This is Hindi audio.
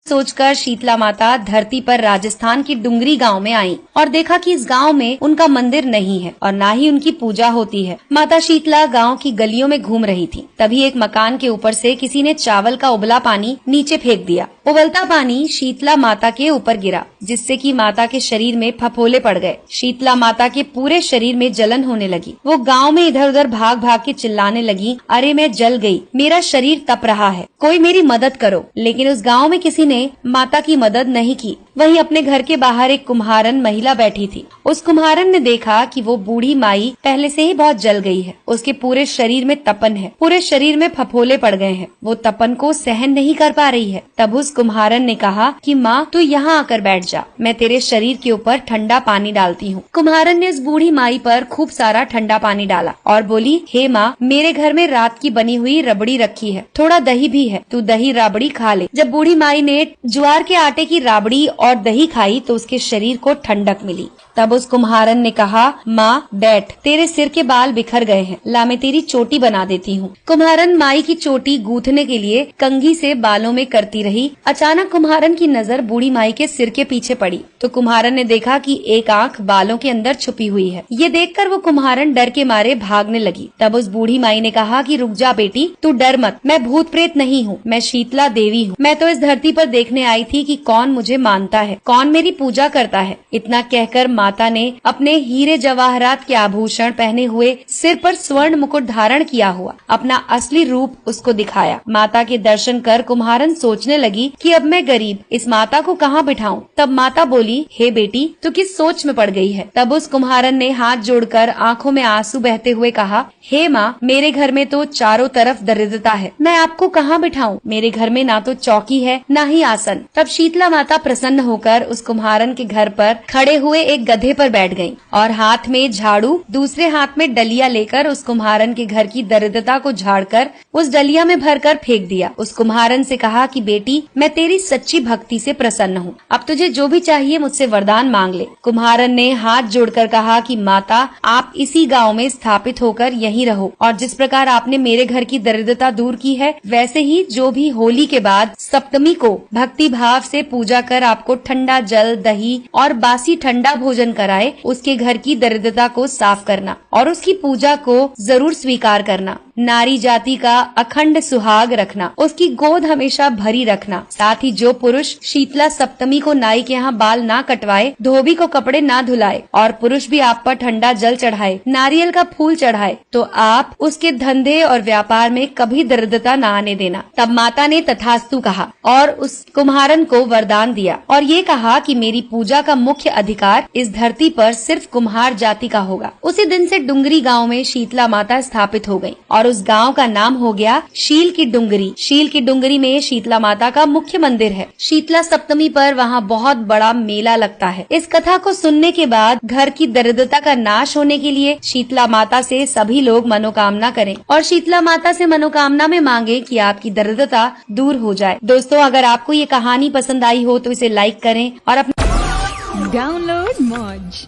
सोचकर शीतला माता धरती पर राजस्थान की डुंगरी गांव में आई और देखा कि इस गांव में उनका मंदिर नहीं है और ना ही उनकी पूजा होती है। माता शीतला गांव की गलियों में घूम रही थी। तभी एक मकान के ऊपर से किसी ने चावल का उबला पानी नीचे फेंक दिया। उबलता पानी शीतला माता के ऊपर गिरा, जिससे कि माता के शरीर में फफोले पड़ गए। शीतला माता के पूरे शरीर में जलन होने लगी। वो गांव में इधर उधर भाग भाग के चिल्लाने लगी, अरे मैं जल गई, मेरा शरीर तप रहा है, कोई मेरी मदद करो। लेकिन उस गांव में किसी ने माता की मदद नहीं की। वहीं अपने घर के बाहर एक कुम्हारन महिला बैठी थी। उस कुम्हारन ने देखा कि वो बूढ़ी माई पहले से ही बहुत जल गई है। उसके पूरे शरीर में तपन है, पूरे शरीर में फफोले पड़ गए हैं। वो तपन को सहन नहीं कर पा रही है। तब उस कुम्हारन ने कहा कि माँ तू यहाँ आकर बैठ जा, मैं तेरे शरीर के ऊपर ठंडा पानी डालती हूँ। कुम्हारन ने उस बूढ़ी माई पर खूब सारा ठंडा पानी डाला और बोली, हे माँ, मेरे घर में रात की बनी हुई रबड़ी रखी है, थोड़ा दही भी है, तू दही राबड़ी खा ले। जब बूढ़ी माई ने ज्वार के आटे की राबड़ी और दही खाई तो उसके शरीर को ठंडक मिली। तब उस कुम्हारन ने कहा, माँ बैठ, तेरे सिर के बाल बिखर गए हैं, ला मैं तेरी चोटी बना देती हूँ। कुम्हारन माई की चोटी गूंथने के लिए कंघी से बालों में करती रही। अचानक कुम्हारन की नजर बूढ़ी माई के सिर के पीछे पड़ी तो कुम्हारन ने देखा कि एक आंख बालों के अंदर छुपी हुई है। ये देखकर वो कुम्हारन डर के मारे भागने लगी। तब उस बूढ़ी माई ने कहा कि रुक जा बेटी, तू डर मत, मैं भूत प्रेत नहीं हूँ, मैं शीतला देवी हूँ। मैं तो इस धरती पर देखने आई थी कि कौन मुझे मानता है, कौन मेरी पूजा करता है। इतना कहकर माता ने अपने हीरे जवाहरात के आभूषण पहने हुए, सिर पर स्वर्ण मुकुट धारण किया हुआ अपना असली रूप उसको दिखाया। माता के दर्शन कर कुम्हारन सोचने लगी कि अब मैं गरीब, इस माता को कहाँ बिठाऊं। तब माता बोली, हे बेटी, तू किस सोच में पड़ गई है। तब उस कुम्हारन ने हाथ जोड़कर आंखों में आंसू बहते हुए कहा, हे माँ, मेरे घर में तो चारों तरफ दरिद्रता है, मैं आपको कहाँ बिठाऊं। मेरे घर में ना तो चौकी है ना ही आसन। तब शीतला माता प्रसन्न होकर उस कुम्हारन के घर पर खड़े हुए एक गधे पर बैठ गईं और हाथ में झाड़ू, दूसरे हाथ में डलिया लेकर उस कुम्हारन के घर की दरिद्रता को झाड़कर उस डलिया में भरकर फेंक दिया। उस कुम्हारन से कहा कि बेटी, मैं तेरी सच्ची भक्ति से प्रसन्न हूँ, अब तुझे जो भी चाहिए मुझसे वरदान मांग ले। कुम्हारन ने हाथ जोड़कर कहा कि माता, आप इसी गाँव में स्थापित होकर यहीं रहो और जिस प्रकार आपने मेरे घर की दरिद्रता दूर की है, वैसे ही जो भी होली के बाद सप्तमी को भक्ति भाव से पूजा कर आपको ठंडा जल, दही और बासी ठंडा भोजन कराए, उसके घर की दरिद्रता को साफ करना और उसकी पूजा को जरूर स्वीकार करना। नारी जाति का अखंड सुहाग रखना, उसकी गोद हमेशा भरी रखना। साथ ही जो पुरुष शीतला सप्तमी को नाई के यहाँ बाल ना कटवाए, धोबी को कपड़े ना धुलाए और पुरुष भी आप पर ठंडा जल चढ़ाए, नारियल का फूल चढ़ाए, तो आप उसके धंधे और व्यापार में कभी दरिद्रता न आने देना। तब माता ने तथास्तु कहा और उस कुम्हारन को वरदान दिया और ये कहा कि मेरी पूजा का मुख्य अधिकार इस धरती पर सिर्फ कुम्हार जाति का होगा। उसी दिन से डुंगरी गांव में शीतला माता स्थापित हो गई और उस गांव का नाम हो गया शील की डुंगरी। शील की डुंगरी में शीतला माता का मुख्य मंदिर है। शीतला सप्तमी पर वहाँ बहुत बड़ा मेला लगता है। इस कथा को सुनने के बाद घर की दरिद्रता का नाश होने के लिए शीतला माता से सभी लोग मनोकामना करें और शीतला माता से मनोकामना में मांगे कि आपकी दरिद्रता दूर हो जाए। दोस्तों, अगर आपको ये कहानी पसंद आई हो तो इसे लाइक करें और अपने डाउनलोड मौज।